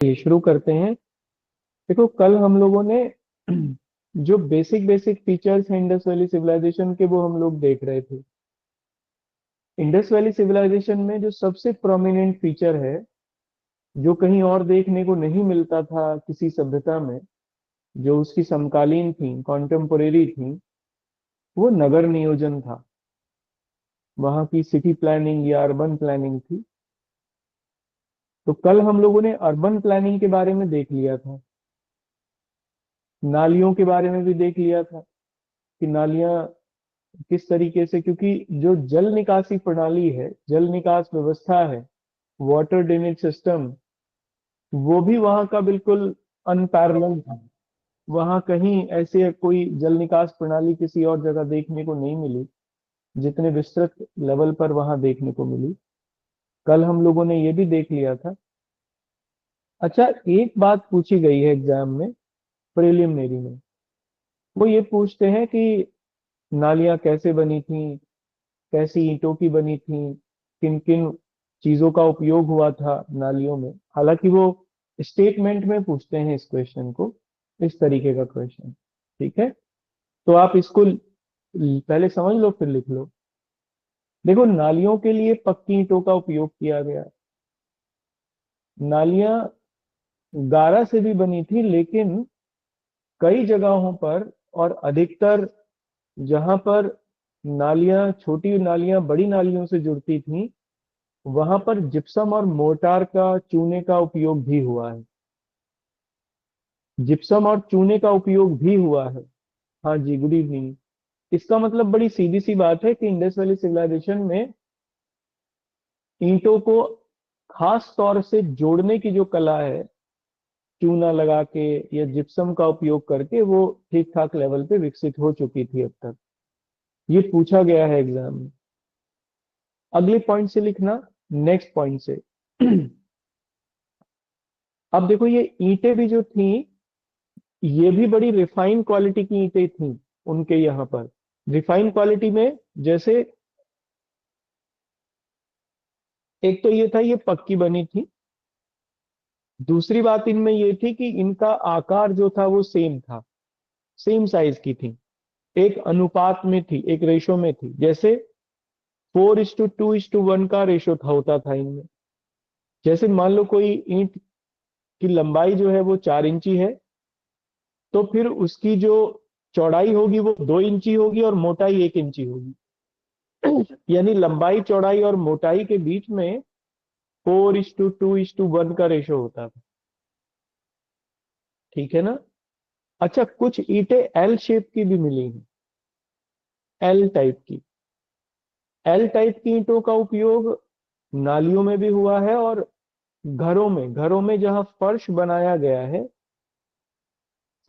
ये शुरू करते हैं। देखो, कल हम लोगों ने जो बेसिक बेसिक फीचर्स हैं इंडस वैली सिविलाइजेशन के, वो हम लोग देख रहे थे। इंडस वैली सिविलाइजेशन में जो सबसे प्रोमिनेंट फीचर है, जो कहीं और देखने को नहीं मिलता था किसी सभ्यता में, जो उसकी समकालीन थी, कॉन्टेम्पोरेरी थी, वो नगर नियोजन था। वहां की सिटी प्लानिंग या अर्बन प्लानिंग थी। तो कल हम लोगों ने अर्बन प्लानिंग के बारे में देख लिया था। नालियों के बारे में भी देख लिया था कि नालियां किस तरीके से, क्योंकि जो जल निकासी प्रणाली है, जल निकास व्यवस्था है, वाटर ड्रेनेज सिस्टम, वो भी वहां का बिल्कुल अनपैरेलल था। वहां कहीं ऐसे कोई जल निकास प्रणाली किसी और जगह देखने को नहीं मिली, जितने विस्तृत लेवल पर वहां देखने को मिली। कल हम लोगों ने ये भी देख लिया था। अच्छा, एक बात पूछी गई है एग्जाम में, प्रिलिमिनरी में। वो ये पूछते हैं कि नालियां कैसे बनी थी, कैसी ईंटों की बनी थी, किन किन चीजों का उपयोग हुआ था नालियों में। हालांकि वो स्टेटमेंट में पूछते हैं इस क्वेश्चन को, इस तरीके का क्वेश्चन। ठीक है, तो आप इसको पहले समझ लो फिर लिख लो। देखो, नालियों के लिए पक्की ईंटों का उपयोग किया गया। नालियां गारा से भी बनी थी, लेकिन कई जगहों पर, और अधिकतर जहां पर नालियां, छोटी नालियां बड़ी नालियों से जुड़ती थी, वहां पर जिप्सम और मोर्टार का, चूने का उपयोग भी हुआ है। जिप्सम और चूने का उपयोग भी हुआ है। हाँ जी, गुड इवनिंग। इसका मतलब बड़ी सीधी सी बात है कि इंडस वैली सिविलाइजेशन में ईंटों को खास तौर से जोड़ने की जो कला है, चूना लगा के या जिप्सम का उपयोग करके, वो ठीक ठाक लेवल पे विकसित हो चुकी थी अब तक। ये पूछा गया है एग्जाम में। अगले पॉइंट से लिखना, नेक्स्ट पॉइंट से। अब देखो, ये ईंटें भी जो थी, ये भी बड़ी रिफाइन क्वालिटी की ईंटें थी उनके यहाँ पर। रिफाइन क्वालिटी में, जैसे एक तो ये था, ये पक्की बनी थी। दूसरी बात इनमें ये थी कि इनका आकार जो था वो सेम था, सेम साइज की थी, एक अनुपात में थी, एक रेशो में थी। जैसे 4:2:1 का रेशो था, होता था इनमें। जैसे मान लो कोई ईंट की लंबाई जो है वो 4 इंची है, तो फिर उसकी जो चौड़ाई होगी वो 2 इंची होगी और मोटाई 1 इंची होगी। यानी लंबाई, चौड़ाई और मोटाई के बीच में 4:2:1 का रेशो होता था। ठीक है ना। अच्छा, कुछ ईंटें एल शेप की भी मिली हैं, एल टाइप की। एल टाइप की ईंटों का उपयोग नालियों में भी हुआ है, और घरों में जहां फर्श बनाया गया है,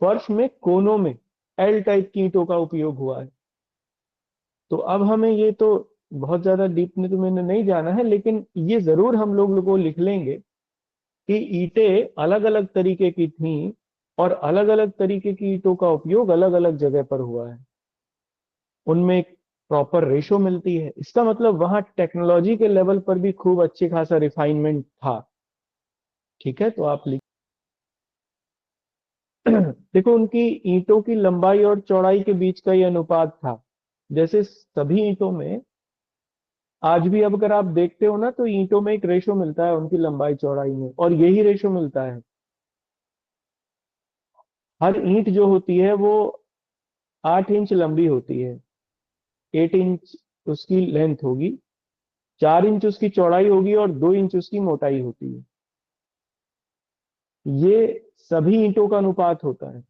फर्श में कोनों में एल टाइप की ईंटों का उपयोग हुआ है। तो अब हमें ये तो बहुत ज्यादा डीप में तो मैंने नहीं जाना है, लेकिन ये जरूर हम लोग को लिख लेंगे कि ईंटें अलग अलग तरीके की थीं, और अलग अलग तरीके की ईंटों का उपयोग अलग अलग जगह पर हुआ है। उनमें एक प्रॉपर रेशो मिलती है। इसका मतलब वहां टेक्नोलॉजी के लेवल पर भी खूब अच्छी खासा रिफाइनमेंट था। ठीक है, तो आप लिख। देखो, उनकी ईंटों की लंबाई और चौड़ाई के बीच का ये अनुपात था। जैसे सभी ईंटों में, आज भी अब अगर आप देखते हो ना, तो ईंटों में एक रेशो मिलता है उनकी लंबाई चौड़ाई में, और यही रेशो मिलता है। हर ईंट जो होती है वो 8 इंच लंबी होती है, 8 इंच उसकी लेंथ होगी, 4 इंच उसकी चौड़ाई होगी, और 2 इंच उसकी मोटाई होती है। ये सभी ईंटों का अनुपात होता है।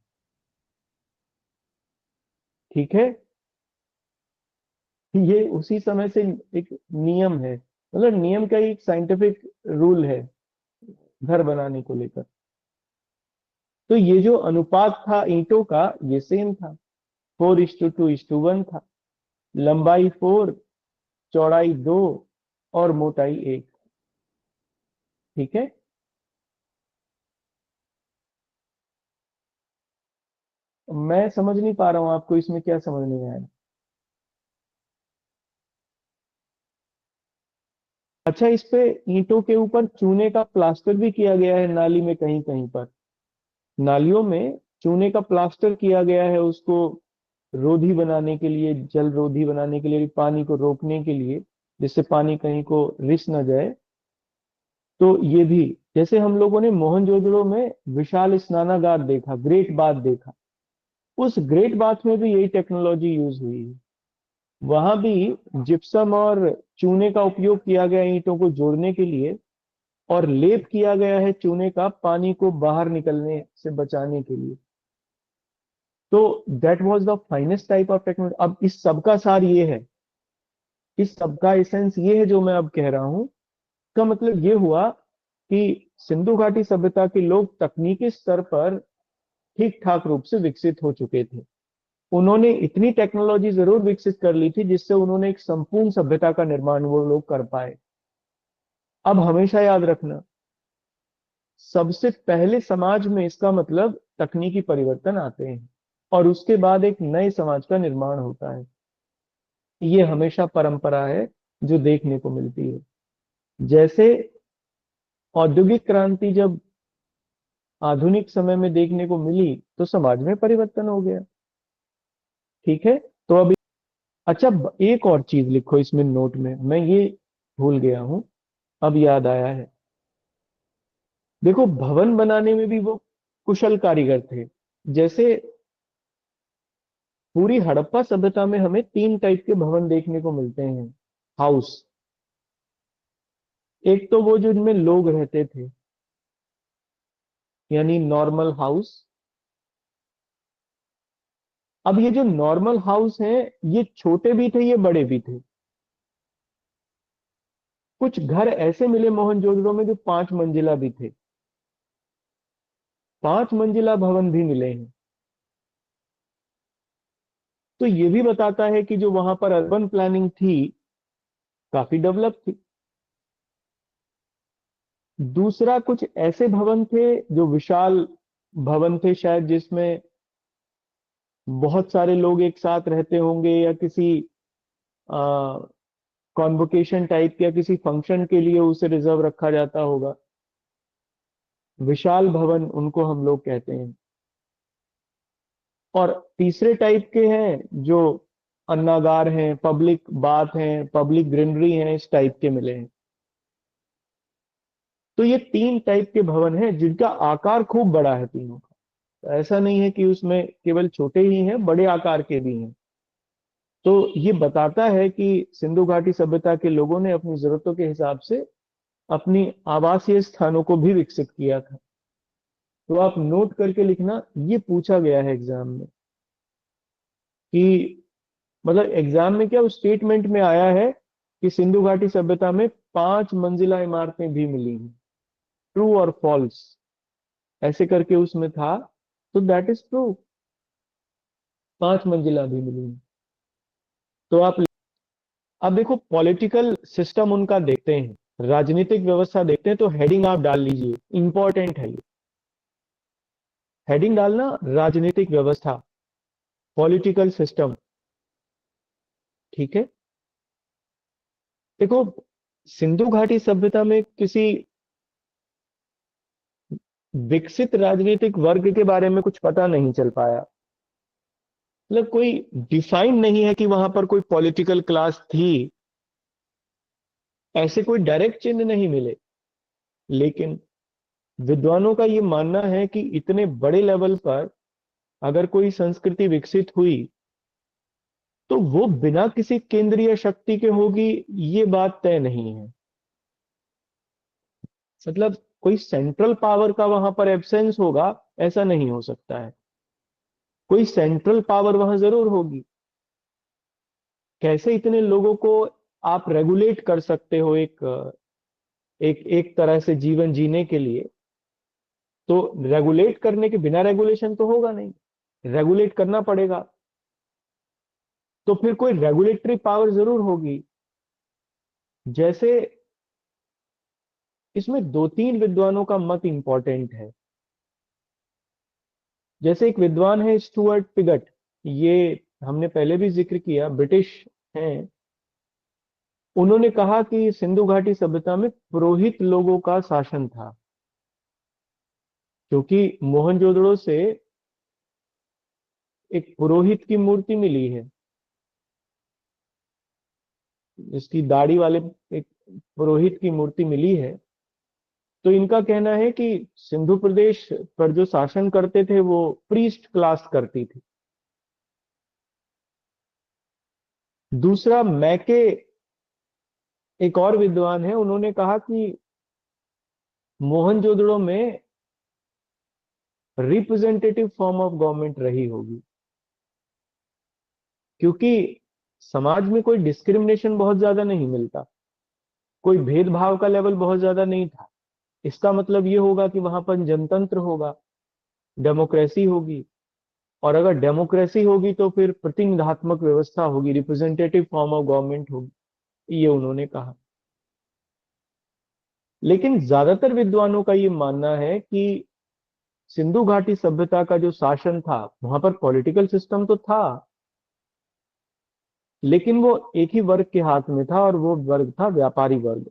ठीक है, ये उसी समय से एक नियम है, मतलब नियम का एक साइंटिफिक रूल है घर बनाने को लेकर। तो ये जो अनुपात था ईंटों का, ये सेम था, 4:2:1 था। लंबाई 4, चौड़ाई 2, और मोटाई 1। ठीक है। मैं समझ नहीं पा रहा हूं, आपको इसमें क्या समझ नहीं आया। अच्छा, इस पे ईंटों के ऊपर चूने का प्लास्टर भी किया गया है नाली में, कहीं कहीं पर नालियों में चूने का प्लास्टर किया गया है, उसको रोधी बनाने के लिए, जल रोधी बनाने के लिए, पानी को रोकने के लिए, जिससे पानी कहीं को रिस न जाए। तो ये भी, जैसे हम लोगों ने मोहनजोदड़ो में विशाल स्नानागार देखा, ग्रेट बाथ देखा, उस ग्रेट बाथ में भी यही टेक्नोलॉजी यूज हुई है। वहां भी जिप्सम और चूने का उपयोग किया गया ईंटों को जोड़ने के लिए, और लेप किया गया है चूने का पानी को बाहर निकलने से बचाने के लिए। तो that was the finest type of technology. अब इस सब का सार ये है, इस सब का एसेंस ये है जो मैं अब कह रहा हूं। इसका मतलब ये हुआ कि सिंधु घाटी सभ्यता के लोग तकनीकी स्तर पर ठीक ठाक रूप से विकसित हो चुके थे। उन्होंने इतनी टेक्नोलॉजी जरूर विकसित कर ली थी जिससे उन्होंने एक संपूर्ण सभ्यता का निर्माण वो लोग कर पाए। अब हमेशा याद रखना, सबसे पहले समाज में इसका मतलब तकनीकी परिवर्तन आते हैं और उसके बाद एक नए समाज का निर्माण होता है। ये हमेशा परंपरा है जो देखने को मिलती है। जैसे औद्योगिक क्रांति जब आधुनिक समय में देखने को मिली तो समाज में परिवर्तन हो गया। ठीक है, तो अब अच्छा, एक और चीज लिखो इसमें नोट में, मैं ये भूल गया हूं, अब याद आया है। देखो, भवन बनाने में भी वो कुशल कारीगर थे। जैसे पूरी हड़प्पा सभ्यता में हमें तीन टाइप के भवन देखने को मिलते हैं, हाउस। एक तो वो जिनमें लोग रहते थे, यानी नॉर्मल हाउस। अब ये जो नॉर्मल हाउस है, ये छोटे भी थे, ये बड़े भी थे। कुछ घर ऐसे मिले मोहनजोदड़ो में जो 5 मंजिला भी थे, 5 मंजिला भवन भी मिले हैं। तो ये भी बताता है कि जो वहां पर अर्बन प्लानिंग थी, काफी डेवलप थी। दूसरा, कुछ ऐसे भवन थे जो विशाल भवन थे, शायद जिसमें बहुत सारे लोग एक साथ रहते होंगे, या किसी कॉन्वोकेशन टाइप या किसी फंक्शन के लिए उसे रिजर्व रखा जाता होगा। विशाल भवन उनको हम लोग कहते हैं। और तीसरे टाइप के हैं जो अन्नागार हैं, पब्लिक बाथ हैं, पब्लिक ग्रीनरी हैं, इस टाइप के मिले हैं। तो ये तीन टाइप के भवन हैं जिनका आकार खूब बड़ा है तीनों का। तो ऐसा नहीं है कि उसमें केवल छोटे ही हैं, बड़े आकार के भी हैं। तो ये बताता है कि सिंधु घाटी सभ्यता के लोगों ने अपनी जरूरतों के हिसाब से अपनी आवासीय स्थानों को भी विकसित किया था। तो आप नोट करके लिखना, ये पूछा गया है एग्जाम में कि, मतलब एग्जाम में क्या, उस स्टेटमेंट में आया है कि सिंधु घाटी सभ्यता में 5 मंजिला इमारतें भी मिली हैं, ट्रू और फॉल्स, ऐसे करके उसमें था। तो दैट इज ट्रू, 5 मंजिला भी मिली हैं। तो आप, अब देखो पॉलिटिकल सिस्टम उनका देखते हैं, राजनीतिक व्यवस्था देखते हैं, तो हेडिंग आप डाल लीजिए, इंपॉर्टेंट है ये। हेडिंग डालना, राजनीतिक व्यवस्था, पॉलिटिकल सिस्टम। ठीक है, देखो सिंधु घाटी सभ्यता में किसी विकसित राजनीतिक वर्ग के बारे में कुछ पता नहीं चल पाया। मतलब कोई डिफाइन नहीं है कि वहां पर कोई पॉलिटिकल क्लास थी, ऐसे कोई डायरेक्ट चिन्ह नहीं मिले। लेकिन विद्वानों का ये मानना है कि इतने बड़े लेवल पर अगर कोई संस्कृति विकसित हुई तो वो बिना किसी केंद्रीय शक्ति के होगी, ये बात तय नहीं है। मतलब कोई सेंट्रल पावर का वहां पर एब्सेंस होगा, ऐसा नहीं हो सकता है। कोई सेंट्रल पावर वहां जरूर होगी। कैसे इतने लोगों को आप रेगुलेट कर सकते हो एक एक तरह से जीवन जीने के लिए? तो रेगुलेट करने के बिना रेगुलेशन तो होगा नहीं, रेगुलेट करना पड़ेगा। तो फिर कोई रेगुलेटरी पावर जरूर होगी। जैसे इसमें दो तीन विद्वानों का मत इंपॉर्टेंट है। जैसे एक विद्वान है स्टुअर्ट पिगट, ये हमने पहले भी जिक्र किया, ब्रिटिश हैं। उन्होंने कहा कि सिंधु घाटी सभ्यता में पुरोहित लोगों का शासन था, क्योंकि मोहनजोदड़ो से एक पुरोहित की मूर्ति मिली है, जिसकी दाढ़ी वाले एक पुरोहित की मूर्ति मिली है। तो इनका कहना है कि सिंधु प्रदेश पर जो शासन करते थे वो प्रीस्ट क्लास करती थी। दूसरा, मैके एक और विद्वान है, उन्होंने कहा कि मोहनजोदड़ो में रिप्रेजेंटेटिव फॉर्म ऑफ गवर्नमेंट रही होगी, क्योंकि समाज में कोई डिस्क्रिमिनेशन बहुत ज्यादा नहीं मिलता, कोई भेदभाव का लेवल बहुत ज्यादा नहीं था। इसका मतलब ये होगा कि वहां पर जनतंत्र होगा, डेमोक्रेसी होगी, और अगर डेमोक्रेसी होगी तो फिर प्रतिनिधात्मक व्यवस्था होगी, रिप्रेजेंटेटिव फॉर्म ऑफ गवर्नमेंट होगी, ये उन्होंने कहा। लेकिन ज्यादातर विद्वानों का ये मानना है कि सिंधु घाटी सभ्यता का जो शासन था वहां पर पॉलिटिकल सिस्टम तो था, लेकिन वो एक ही वर्ग के हाथ में था, और वो वर्ग था व्यापारी वर्ग।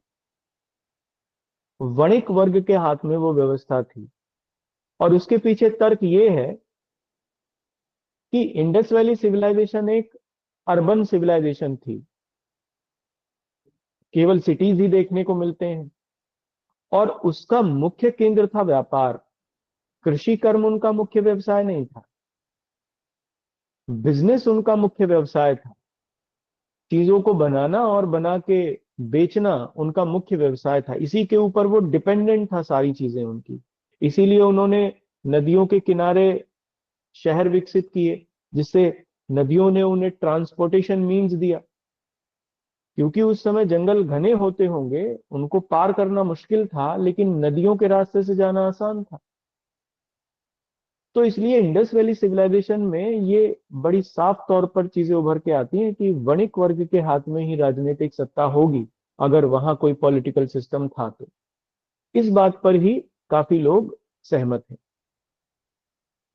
वणिक वर्ग के हाथ में वो व्यवस्था थी। और उसके पीछे तर्क ये है कि इंडस वैली सिविलाइजेशन एक अर्बन सिविलाइजेशन थी, केवल सिटीज ही देखने को मिलते हैं, और उसका मुख्य केंद्र था व्यापार। कृषि कर्म उनका मुख्य व्यवसाय नहीं था, बिजनेस उनका मुख्य व्यवसाय था। चीजों को बनाना और बना के बेचना उनका मुख्य व्यवसाय था, इसी के ऊपर वो डिपेंडेंट था, सारी चीजें उनकी। इसीलिए उन्होंने नदियों के किनारे शहर विकसित किए, जिससे नदियों ने उन्हें ट्रांसपोर्टेशन मींस दिया, क्योंकि उस समय जंगल घने होते होंगे, उनको पार करना मुश्किल था, लेकिन नदियों के रास्ते से जाना आसान था। तो इसलिए इंडस वैली सिविलाइजेशन में ये बड़ी साफ तौर पर चीजें उभर के आती हैं कि वणिक वर्ग के हाथ में ही राजनीतिक सत्ता होगी, अगर वहां कोई पॉलिटिकल सिस्टम था तो। इस बात पर ही काफी लोग सहमत हैं।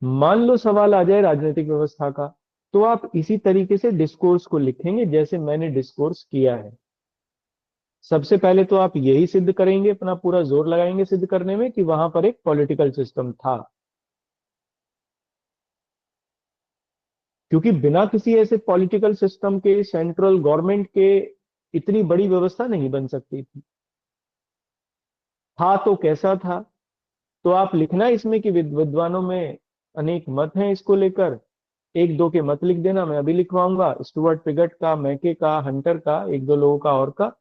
मान लो सवाल आ जाए राजनीतिक व्यवस्था का, तो आप इसी तरीके से डिस्कोर्स को लिखेंगे जैसे मैंने डिस्कोर्स किया है। सबसे पहले तो आप यही सिद्ध करेंगे, अपना पूरा जोर लगाएंगे सिद्ध करने में कि वहां पर एक पॉलिटिकल सिस्टम था, क्योंकि बिना किसी ऐसे पॉलिटिकल सिस्टम के सेंट्रल गवर्नमेंट के इतनी बड़ी व्यवस्था नहीं बन सकती थी। था तो कैसा था? तो आप लिखना इसमें कि विद्वानों में अनेक मत हैं इसको लेकर। एक दो के मत लिख देना, मैं अभी लिखवाऊंगा, स्टुअर्ट पिगट का, मैके का, हंटर का, एक दो लोगों का और का।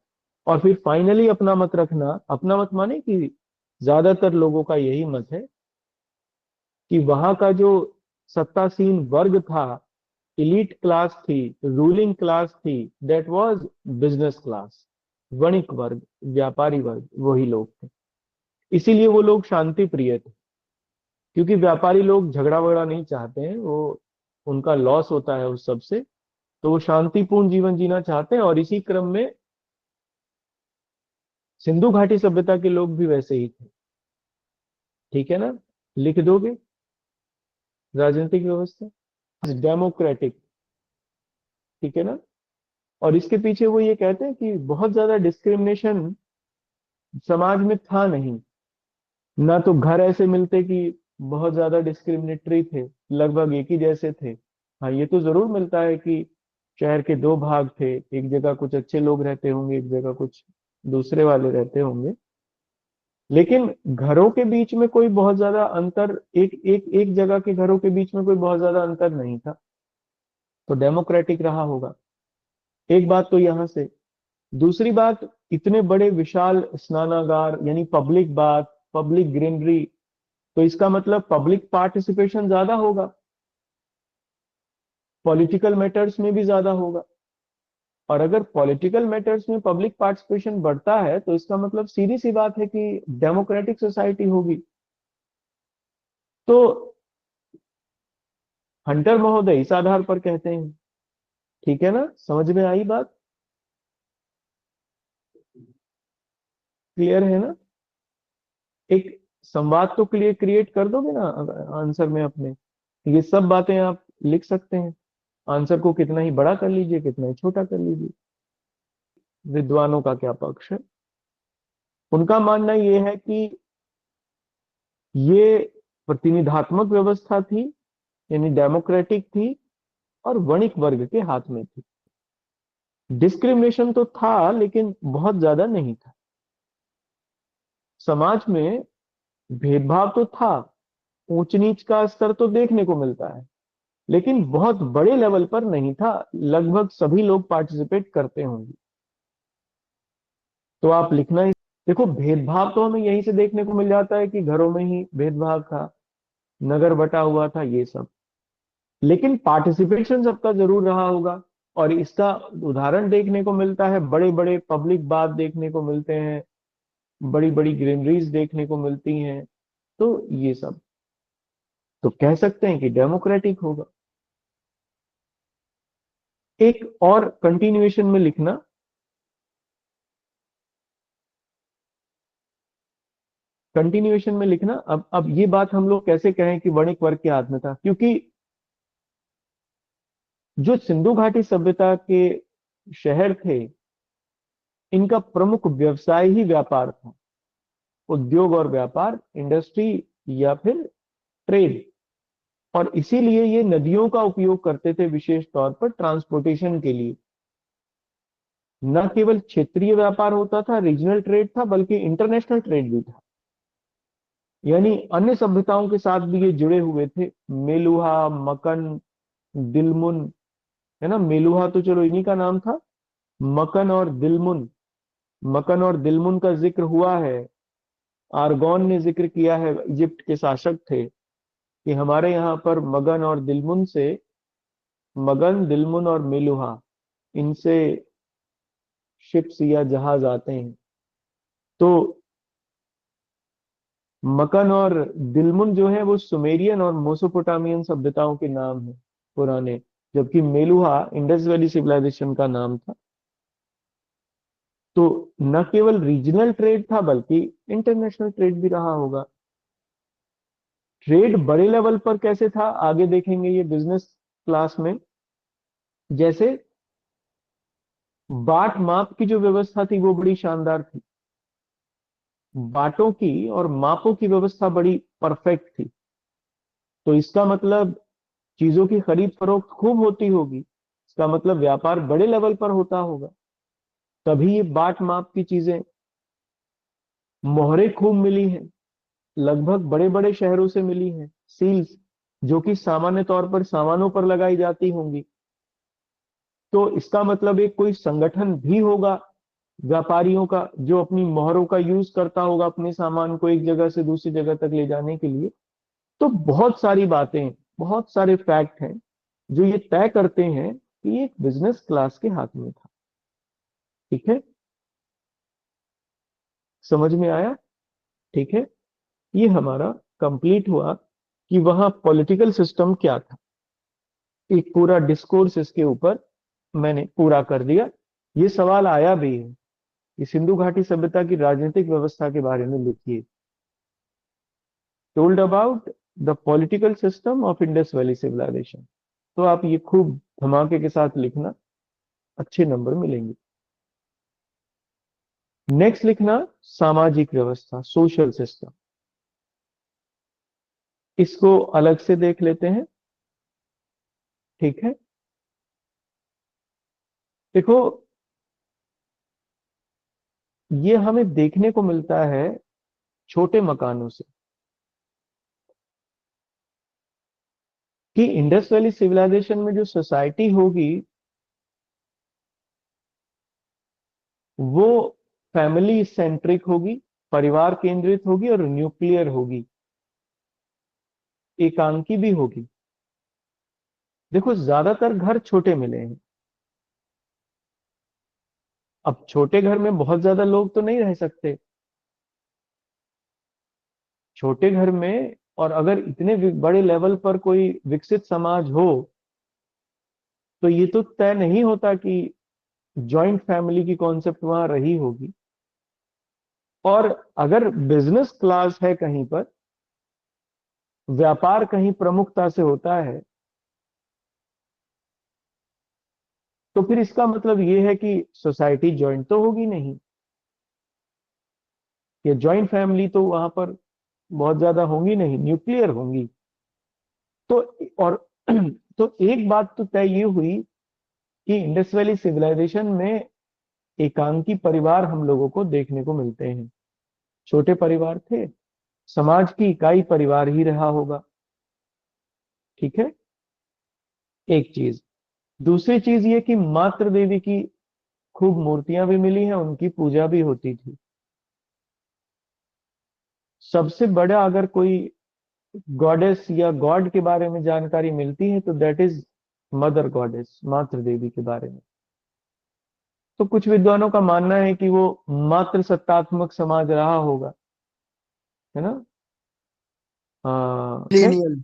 और फिर फाइनली अपना मत रखना। अपना मत माने कि ज्यादातर लोगों का यही मत है कि वहां का जो सत्तासीन वर्ग था, इलीट क्लास थी, रूलिंग क्लास थी, दैट वाज बिजनेस क्लास, वणिक वर्ग, व्यापारी वर्ग, वही लोग थे। इसीलिए वो लोग शांति प्रिय थे, क्योंकि व्यापारी लोग झगड़ा वगड़ा नहीं चाहते हैं, वो उनका लॉस होता है उस सब से, तो वो शांतिपूर्ण जीवन जीना चाहते हैं। और इसी क्रम में सिंधु घाटी सभ्यता के लोग भी वैसे ही थे। ठीक है ना? लिख दोगे? राजनीतिक व्यवस्था डेमोक्रेटिक। ठीक है ना? और इसके पीछे वो ये कहते हैं कि बहुत ज्यादा डिस्क्रिमिनेशन समाज में था नहीं, ना तो घर ऐसे मिलते कि बहुत ज्यादा डिस्क्रिमिनेटरी थे, लगभग एक ही जैसे थे। हाँ, ये तो जरूर मिलता है कि शहर के दो भाग थे, एक जगह कुछ अच्छे लोग रहते होंगे, एक जगह कुछ दूसरे वाले रहते होंगे, लेकिन घरों के बीच में कोई बहुत ज्यादा अंतर, एक एक एक जगह के घरों के बीच में कोई बहुत ज्यादा अंतर नहीं था। तो डेमोक्रेटिक रहा होगा। एक बात तो यहां से। दूसरी बात, इतने बड़े विशाल स्नानागार यानी पब्लिक बाथ, पब्लिक ग्रीनरी, तो इसका मतलब पब्लिक पार्टिसिपेशन ज्यादा होगा, पॉलिटिकल मैटर्स में भी ज्यादा होगा। और अगर पॉलिटिकल मैटर्स में पब्लिक पार्टिसिपेशन बढ़ता है तो इसका मतलब सीधी सी बात है कि डेमोक्रेटिक सोसाइटी होगी। तो हंटर महोदय इस आधार पर कहते हैं। ठीक है ना? समझ में आई बात? क्लियर है ना? एक संवाद तो क्लियर क्रिएट कर दोगे ना आंसर में अपने? ये सब बातें आप लिख सकते हैं। आंसर को कितना ही बड़ा कर लीजिए, कितना ही छोटा कर लीजिए। विद्वानों का क्या पक्ष है। उनका मानना यह है कि ये प्रतिनिधात्मक व्यवस्था थी, यानी डेमोक्रेटिक थी, और वणिक वर्ग के हाथ में थी। डिस्क्रिमिनेशन तो था लेकिन बहुत ज्यादा नहीं था। समाज में भेदभाव तो था, ऊंच नीच का स्तर तो देखने को मिलता है, लेकिन बहुत बड़े लेवल पर नहीं था। लगभग सभी लोग पार्टिसिपेट करते होंगे। तो आप लिखना ही, देखो भेदभाव तो हमें यहीं से देखने को मिल जाता है कि घरों में ही भेदभाव था, नगर बटा हुआ था, ये सब। लेकिन पार्टिसिपेशन सबका जरूर रहा होगा। और इसका उदाहरण देखने को मिलता है, बड़े बड़े पब्लिक बात देखने को मिलते हैं, बड़ी बड़ी ग्रीनरीज देखने को मिलती हैं। तो ये सब तो कह सकते हैं कि डेमोक्रेटिक होगा। एक और कंटिन्यूएशन में लिखना, कंटिन्यूएशन में लिखना। अब ये बात हम लोग कैसे कहें कि वणिक वर्ग के हाथ में था, क्योंकि जो सिंधु घाटी सभ्यता के शहर थे, इनका प्रमुख व्यवसाय ही व्यापार था। उद्योग और व्यापार, इंडस्ट्री या फिर ट्रेड। और इसीलिए ये नदियों का उपयोग करते थे विशेष तौर पर ट्रांसपोर्टेशन के लिए। न केवल क्षेत्रीय व्यापार होता था, रीजनल ट्रेड था, बल्कि इंटरनेशनल ट्रेड भी था। यानी अन्य सभ्यताओं के साथ भी ये जुड़े हुए थे। मेलुहा, मकन, दिलमुन, है ना। मेलुहा तो चलो इन्हीं का नाम था। मकन और दिलमुन, मकन और दिलमुन का जिक्र हुआ है। आर्गोन ने जिक्र किया है, इजिप्ट के शासक थे, कि हमारे यहाँ पर मगन और दिलमुन से, मगन, दिलमुन और मेलुहा, इनसे शिप्स या जहाज आते हैं। तो मकन और दिलमुन जो है वो सुमेरियन और मोसोपोटामियन सभ्यताओं के नाम है पुराने, जबकि मेलुहा इंडस वैली सिविलाइजेशन का नाम था। तो न केवल रीजनल ट्रेड था बल्कि इंटरनेशनल ट्रेड भी रहा होगा। ट्रेड बड़े लेवल पर कैसे था आगे देखेंगे ये बिजनेस क्लास में। जैसे बाट माप की जो व्यवस्था थी वो बड़ी शानदार थी। बाटों की और मापों की व्यवस्था बड़ी परफेक्ट थी। तो इसका मतलब चीजों की खरीद फरोख्त खूब होती होगी, इसका मतलब व्यापार बड़े लेवल पर होता होगा। तभी ये बाट माप की चीजें, मोहरें खूब मिली हैं, लगभग बड़े बड़े शहरों से मिली हैं, सील्स, जो कि सामान्य तौर पर सामानों पर लगाई जाती होंगी। तो इसका मतलब एक कोई संगठन भी होगा व्यापारियों का, जो अपनी मोहरों का यूज करता होगा अपने सामान को एक जगह से दूसरी जगह तक ले जाने के लिए। तो बहुत सारी बातें, बहुत सारे फैक्ट हैं जो ये तय करते हैं कि एक बिजनेस क्लास के हाथ में था। ठीक है, समझ में आया। ठीक है, ये हमारा कंप्लीट हुआ कि वहां पॉलिटिकल सिस्टम क्या था। एक पूरा डिस्कोर्स इसके ऊपर मैंने पूरा कर दिया। ये सवाल आया भी है कि सिंधु घाटी सभ्यता की राजनीतिक व्यवस्था के बारे में लिखिए। Told about the political system of Indus Valley civilisation. तो आप ये खूब धमाके के साथ लिखना, अच्छे नंबर मिलेंगे। नेक्स्ट लिखना सामाजिक व्यवस्था, सोशल सिस्टम। इसको अलग से देख लेते हैं। ठीक है, देखो ये हमें देखने को मिलता है छोटे मकानों से, कि इंडस वैली सिविलाइजेशन में जो सोसाइटी होगी वो फैमिली सेंट्रिक होगी, परिवार केंद्रित होगी और न्यूक्लियर होगी, एकांकी भी होगी। देखो ज्यादातर घर छोटे मिले हैं। अब छोटे घर में बहुत ज्यादा लोग तो नहीं रह सकते, छोटे घर में। और अगर इतने बड़े लेवल पर कोई विकसित समाज हो, तो ये तो तय नहीं होता कि जॉइंट फैमिली की कॉन्सेप्ट वहां रही होगी। और अगर बिजनेस क्लास है कहीं पर, व्यापार कहीं प्रमुखता से होता है, तो फिर इसका मतलब ये है कि सोसाइटी ज्वाइंट तो होगी नहीं, ये ज्वाइंट फैमिली तो वहां पर बहुत ज्यादा होंगी नहीं, न्यूक्लियर होंगी। तो और तो एक बात तो तय ये हुई कि इंडस वैली सिविलाइजेशन में एकांकी परिवार हम लोगों को देखने को मिलते हैं। छोटे परिवार थे, समाज की इकाई परिवार ही रहा होगा। ठीक है, एक चीज। दूसरी चीज ये कि मातृ देवी की खूब मूर्तियां भी मिली हैं, उनकी पूजा भी होती थी। सबसे बड़ा अगर कोई गॉडेस या गॉड के बारे में जानकारी मिलती है तो दैट इज मदर गॉडेस, मातृ देवी के बारे में। तो कुछ विद्वानों का मानना है कि वो मातृ सत्तात्मक समाज रहा होगा, है ना। क्या, लीनियल।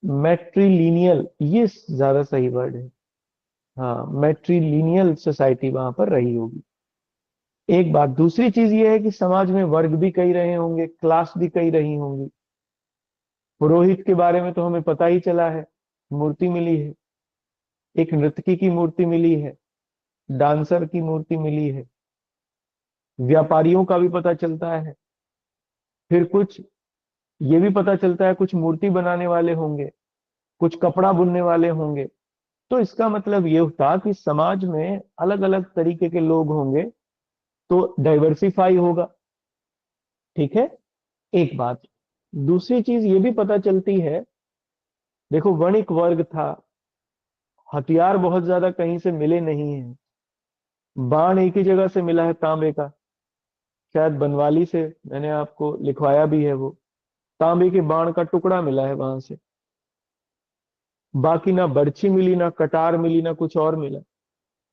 मैट्रिलीनियल, ये ज्यादा सही वर्ड है। हाँ, मैट्रिलीनियल सोसाइटी वहां पर रही होगी। एक बात। दूसरी चीज ये है कि समाज में वर्ग भी कई रहे होंगे, क्लास भी कई रही होंगी। पुरोहित के बारे में तो हमें पता ही चला है, मूर्ति मिली है। एक नर्तकी की मूर्ति मिली है, डांसर की मूर्ति मिली है। व्यापारियों का भी पता चलता है। फिर कुछ ये भी पता चलता है, कुछ मूर्ति बनाने वाले होंगे, कुछ कपड़ा बुनने वाले होंगे। तो इसका मतलब ये होता कि समाज में अलग अलग तरीके के लोग होंगे, तो डाइवर्सिफाई होगा। ठीक है, एक बात। दूसरी चीज ये भी पता चलती है, देखो वणिक वर्ग था, हथियार बहुत ज्यादा कहीं से मिले नहीं हैं। बाण एक ही जगह से मिला है, तांबे का, शायद बनवाली से, मैंने आपको लिखवाया भी है वो। तांबे के बाण का टुकड़ा मिला है वहां से। बाकी ना बर्छी मिली, ना कटार मिली, ना कुछ और मिला।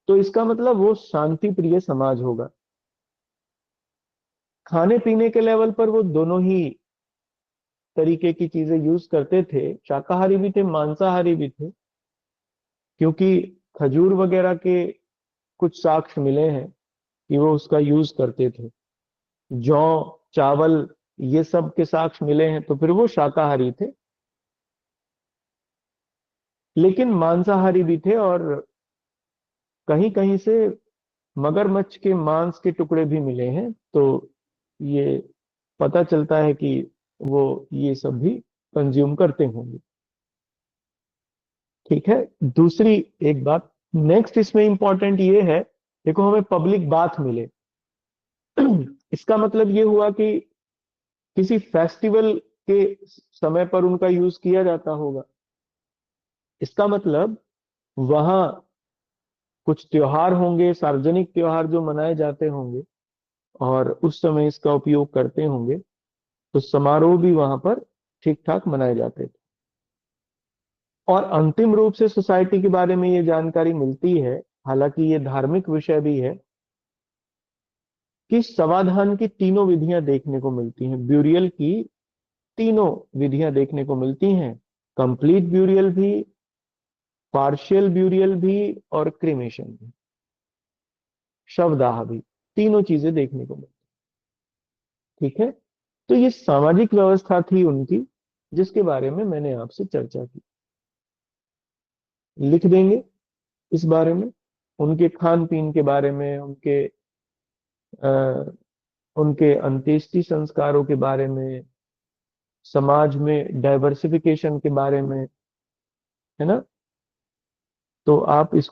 तो इसका मतलब वो शांति प्रिय समाज होगा। खाने पीने के लेवल पर वो दोनों ही तरीके की चीजें यूज करते थे, शाकाहारी भी थे, मांसाहारी भी थे। क्योंकि खजूर वगैरह के कुछ साक्ष्य मिले हैं कि वो उसका यूज करते थे। जौ, चावल, ये सब के साक्ष्य मिले हैं, तो फिर वो शाकाहारी थे। लेकिन मांसाहारी भी थे, और कहीं कहीं से मगरमच्छ के मांस के टुकड़े भी मिले हैं। तो ये पता चलता है कि वो ये सब भी कंज्यूम करते होंगे। ठीक है। दूसरी एक बात, नेक्स्ट इसमें इंपॉर्टेंट ये है, देखो हमें पब्लिक बाथ मिले। इसका मतलब ये हुआ कि किसी फेस्टिवल के समय पर उनका यूज किया जाता होगा। इसका मतलब वहां कुछ त्योहार होंगे, सार्वजनिक त्योहार जो मनाए जाते होंगे, और उस समय इसका उपयोग करते होंगे। तो समारोह भी वहां पर ठीक ठाक मनाए जाते थे। और अंतिम रूप से सोसाइटी के बारे में ये जानकारी मिलती है, हालांकि ये धार्मिक विषय भी है, कि समाधान की तीनों विधियां देखने को मिलती हैं, ब्यूरियल की तीनों विधियां देखने को मिलती हैं। कंप्लीट ब्यूरियल भी, पार्शियल ब्यूरियल भी, और क्रिमेशन भी, शवदाह भी। तीनों चीजें देखने को मिलती। ठीक है। तो ये सामाजिक व्यवस्था थी उनकी, जिसके बारे में मैंने आपसे चर्चा की। लिख देंगे इस बारे में, उनके खान पीन के बारे में, अ, उनके अंत्येष्टि संस्कारों के बारे में, समाज में डाइवर्सिफिकेशन के बारे में, है ना। तो आप इसको